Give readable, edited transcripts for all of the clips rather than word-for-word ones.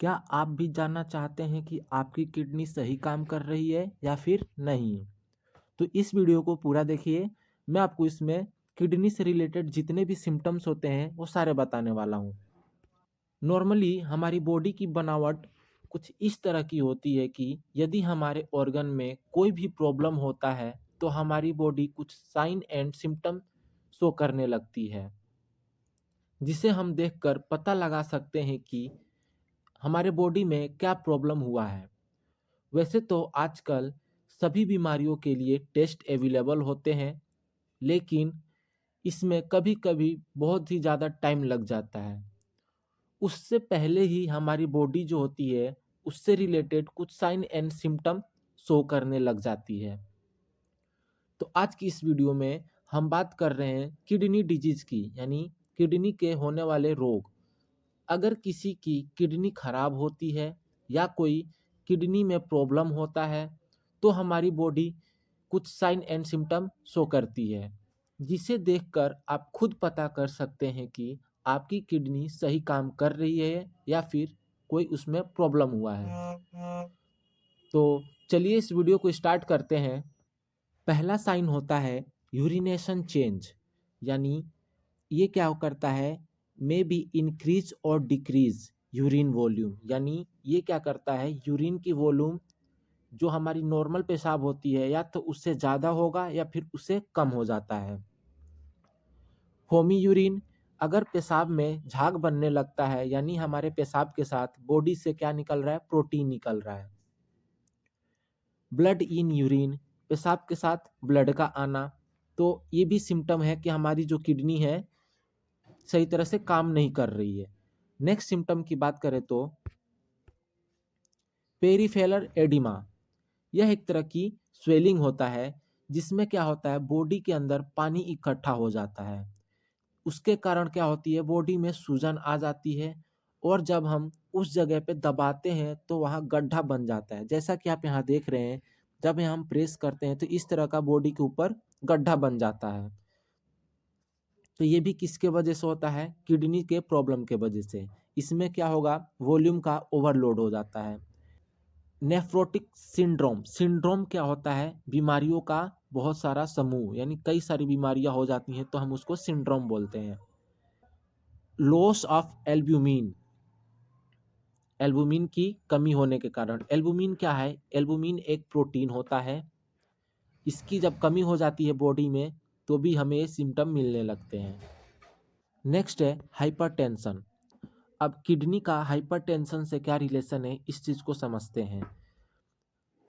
क्या आप भी जानना चाहते हैं कि आपकी किडनी सही काम कर रही है या फिर नहीं? तो इस वीडियो को पूरा देखिए। मैं आपको इसमें किडनी से रिलेटेड जितने भी सिम्टम्स होते हैं वो सारे बताने वाला हूँ। नॉर्मली हमारी बॉडी की बनावट कुछ इस तरह की होती है कि यदि हमारे ऑर्गन में कोई भी प्रॉब्लम होता है तो हमारी बॉडी कुछ साइन एंड सिम्टम शो करने लगती है, जिसे हम देखकर पता लगा सकते हैं कि हमारे बॉडी में क्या प्रॉब्लम हुआ है। वैसे तो आजकल सभी बीमारियों के लिए टेस्ट अवेलेबल होते हैं, लेकिन इसमें कभी-कभी बहुत ही ज़्यादा टाइम लग जाता है। उससे पहले ही हमारी बॉडी जो होती है, उससे रिलेटेड कुछ साइन एंड सिम्पटम शो करने लग जाती है। तो आज की इस वीडियो में हम बात कर रहे हैं किडनी डिजीज़ की, यानी किडनी के होने वाले रोग। अगर किसी की किडनी खराब होती है या कोई किडनी में प्रॉब्लम होता है, तो हमारी बॉडी कुछ साइन एंड सिम्टम शो करती है, जिसे देखकर आप खुद पता कर सकते हैं कि आपकी किडनी सही काम कर रही है या फिर कोई उसमें प्रॉब्लम हुआ है। तो चलिए इस वीडियो को स्टार्ट करते हैं। पहला साइन होता है यूरिनेशन चेंज, यानी ये क्या करता है, मे बी इंक्रीज और डिक्रीज यूरिन वॉल्यूम, यानी ये क्या करता है, यूरिन की वॉल्यूम जो हमारी नॉर्मल पेशाब होती है या तो उससे ज़्यादा होगा या फिर उससे कम हो जाता है। फोमी यूरिन, अगर पेशाब में झाग बनने लगता है, यानी हमारे पेशाब के साथ बॉडी से क्या निकल रहा है, प्रोटीन निकल रहा है। ब्लड इन यूरिन, पेशाब के साथ ब्लड का आना, तो ये भी सिम्टम है कि हमारी जो किडनी है सही तरह से काम नहीं कर रही है। नेक्स्ट सिम्टम की बात करें तो पेरिफेरल एडिमा, यह एक तरह की स्वेलिंग होता है, जिसमें क्या होता है, बॉडी के अंदर पानी इकट्ठा हो जाता है। उसके कारण क्या होती है, बॉडी में सूजन आ जाती है और जब हम उस जगह पे दबाते हैं तो वहाँ गड्ढा बन जाता है। जैसा कि आप यहाँ देख रहे हैं, जब यहाँ हम प्रेस करते हैं तो इस तरह का बॉडी के ऊपर गड्ढा बन जाता है। तो ये भी किसके वजह से होता है, किडनी के प्रॉब्लम के वजह से। इसमें क्या होगा, वॉल्यूम का ओवरलोड हो जाता है। नेफ्रोटिक सिंड्रोम, सिंड्रोम क्या होता है, बीमारियों का बहुत सारा समूह, यानी कई सारी बीमारियां हो जाती हैं तो हम उसको सिंड्रोम बोलते हैं। लॉस ऑफ एल्ब्यूमिन, एल्बुमिन की कमी होने के कारण। एल्बुमिन क्या है, एल्बुमिन एक प्रोटीन होता है, इसकी जब कमी हो जाती है बॉडी में तो भी हमें सिम्टम मिलने लगते हैं। नेक्स्ट है हाइपरटेंशन। अब किडनी का हाइपरटेंशन से क्या रिलेशन है, इस चीज़ को समझते हैं।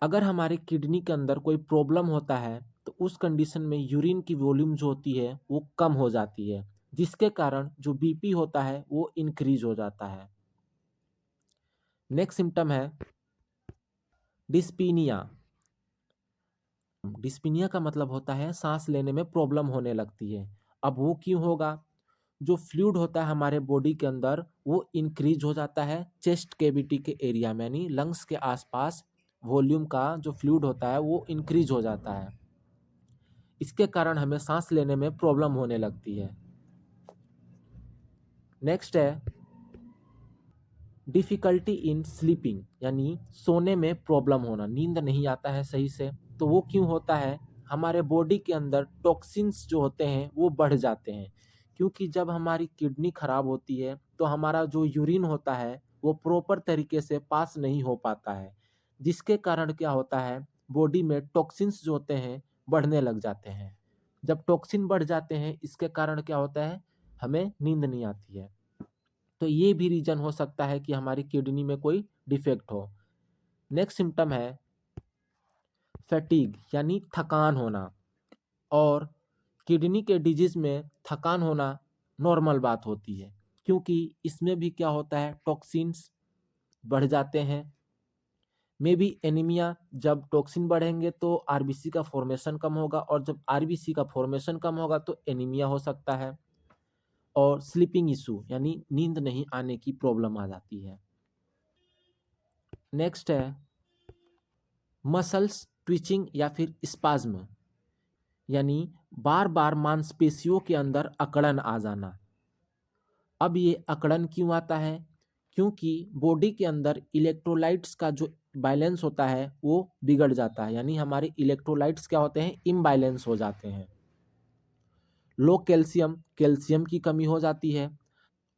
अगर हमारे किडनी के अंदर कोई प्रॉब्लम होता है तो उस कंडीशन में यूरिन की वॉल्यूम जो होती है वो कम हो जाती है, जिसके कारण जो बीपी होता है वो इंक्रीज हो जाता है। नेक्स्ट सिम्टम है डिस्पीनिया। डिस्पीनिया का मतलब होता है सांस लेने में प्रॉब्लम होने लगती है। अब वो क्यों होगा, जो फ्लूइड होता है हमारे बॉडी के अंदर वो इंक्रीज हो जाता है चेस्ट कैविटी के एरिया में, यानी लंग्स के आसपास वॉल्यूम का जो फ्लूइड होता है वो इंक्रीज हो जाता है। इसके कारण हमें सांस लेने में प्रॉब्लम होने लगती है। नेक्स्ट है डिफिकल्टी इन स्लीपिंग, यानी सोने में प्रॉब्लम होना, नींद नहीं आता है सही से। तो वो क्यों होता है, हमारे बॉडी के अंदर टॉक्सिन्स जो होते हैं वो बढ़ जाते हैं, क्योंकि जब हमारी किडनी खराब होती है तो हमारा जो यूरिन होता है वो प्रॉपर तरीके से पास नहीं हो पाता है, जिसके कारण क्या होता है, बॉडी में टॉक्सिन्स जो होते हैं बढ़ने लग जाते हैं। जब टॉक्सिन बढ़ जाते हैं इसके कारण क्या होता है, हमें नींद नहीं आती है। तो ये भी रीज़न हो सकता है कि हमारी किडनी में कोई डिफेक्ट हो। नेक्स्ट सिम्टम है फैटीग, यानी थकान होना। और किडनी के डिजीज़ में थकान होना नॉर्मल बात होती है, क्योंकि इसमें भी क्या होता है, टॉक्सिन्स बढ़ जाते हैं। मे बी एनीमिया, जब टॉक्सिन बढ़ेंगे तो आरबीसी का फॉर्मेशन कम होगा और जब आरबीसी का फॉर्मेशन कम होगा तो एनीमिया हो सकता है। और स्लीपिंग इशू, यानी नींद नहीं आने की प्रॉब्लम आ जाती है। नेक्स्ट है मसल्स ट्विचिंग या फिर स्पाज्म, यानी बार बार मांसपेशियों के अंदर अकड़न आ जाना। अब ये अकड़न क्यों आता है, क्योंकि बॉडी के अंदर इलेक्ट्रोलाइट्स का जो बैलेंस होता है वो बिगड़ जाता है, यानी हमारे इलेक्ट्रोलाइट्स क्या होते हैं, इम्बैलेंस हो जाते हैं। लो कैल्शियम, कैल्शियम की कमी हो जाती है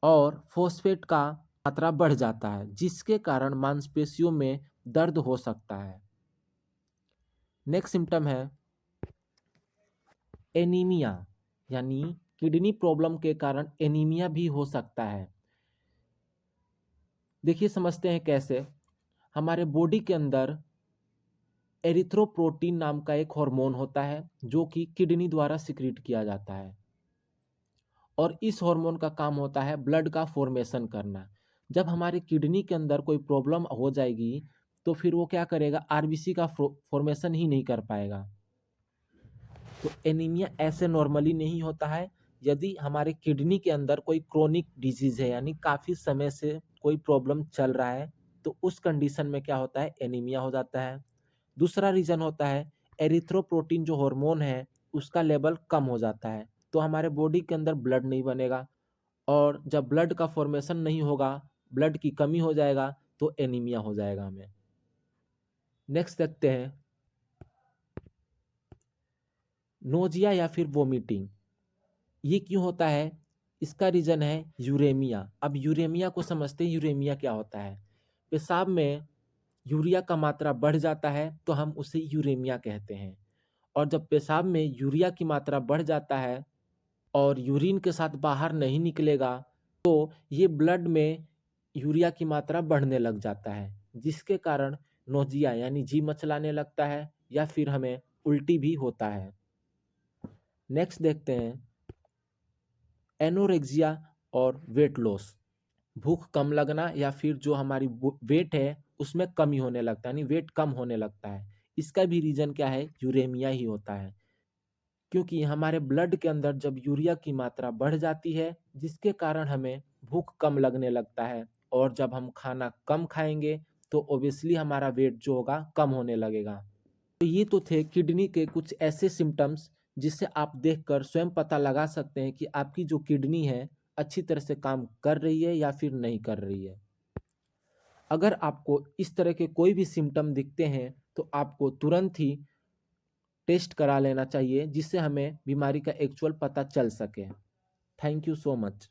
और फॉस्फेट का मात्रा बढ़ जाता है, जिसके कारण मांसपेशियों में दर्द हो सकता है। नेक्स्ट सिम्टम है एनीमिया, यानी किडनी प्रॉब्लम के कारण एनीमिया भी हो सकता है। देखिए समझते हैं कैसे। हमारे बॉडी के अंदर एरिथ्रोप्रोटीन नाम का एक हार्मोन होता है जो कि किडनी द्वारा सिक्रीट किया जाता है, और इस हार्मोन का काम होता है ब्लड का फॉर्मेशन करना। जब हमारे किडनी के अंदर कोई प्रॉब्लम हो जाएगी तो फिर वो क्या करेगा, आरबीसी का फॉर्मेशन ही नहीं कर पाएगा। तो एनीमिया ऐसे नॉर्मली नहीं होता है। यदि हमारे किडनी के अंदर कोई क्रोनिक डिजीज है, यानी काफ़ी समय से कोई प्रॉब्लम चल रहा है, तो उस कंडीशन में क्या होता है, एनीमिया हो जाता है। दूसरा रीज़न होता है एरिथ्रोप्रोटीन जो हार्मोन है उसका लेवल कम हो जाता है, तो हमारे बॉडी के अंदर ब्लड नहीं बनेगा, और जब ब्लड का फॉर्मेशन नहीं होगा, ब्लड की कमी हो जाएगा, तो एनीमिया हो जाएगा हमें। नेक्स्ट देखते हैं नोजिया या फिर वोमिटिंग। ये क्यों होता है? इसका रीज़न है यूरेमिया। अब यूरेमिया को समझते हैं, यूरेमिया क्या होता है। पेशाब में यूरिया का मात्रा बढ़ जाता है तो हम उसे यूरेमिया कहते हैं, और जब पेशाब में यूरिया की मात्रा बढ़ जाता है और यूरिन के साथ बाहर नहीं निकलेगा, तो ये ब्लड में यूरिया की मात्रा बढ़ने लग जाता है, जिसके कारण नोजिया यानी जी मचलाने लगता है, या फिर हमें उल्टी भी होता है। नेक्स्ट देखते हैं एनोरेक्सिया और वेट लॉस। भूख कम लगना या फिर जो हमारी वेट है उसमें कमी होने लगता है, यानी वेट कम होने लगता है। इसका भी रीज़न क्या है, यूरेमिया ही होता है, क्योंकि हमारे ब्लड के अंदर जब यूरिया की मात्रा बढ़ जाती है, जिसके कारण हमें भूख कम लगने लगता है, और जब हम खाना कम खाएंगे तो ओबियसली हमारा वेट जो होगा कम होने लगेगा। तो ये तो थे किडनी के कुछ ऐसे सिम्टम्स जिससे आप देखकर स्वयं पता लगा सकते हैं कि आपकी जो किडनी है अच्छी तरह से काम कर रही है या फिर नहीं कर रही है। अगर आपको इस तरह के कोई भी सिम्टम दिखते हैं तो आपको तुरंत ही टेस्ट करा लेना चाहिए, जिससे हमें बीमारी का एक्चुअल पता चल सके। Thank you so much.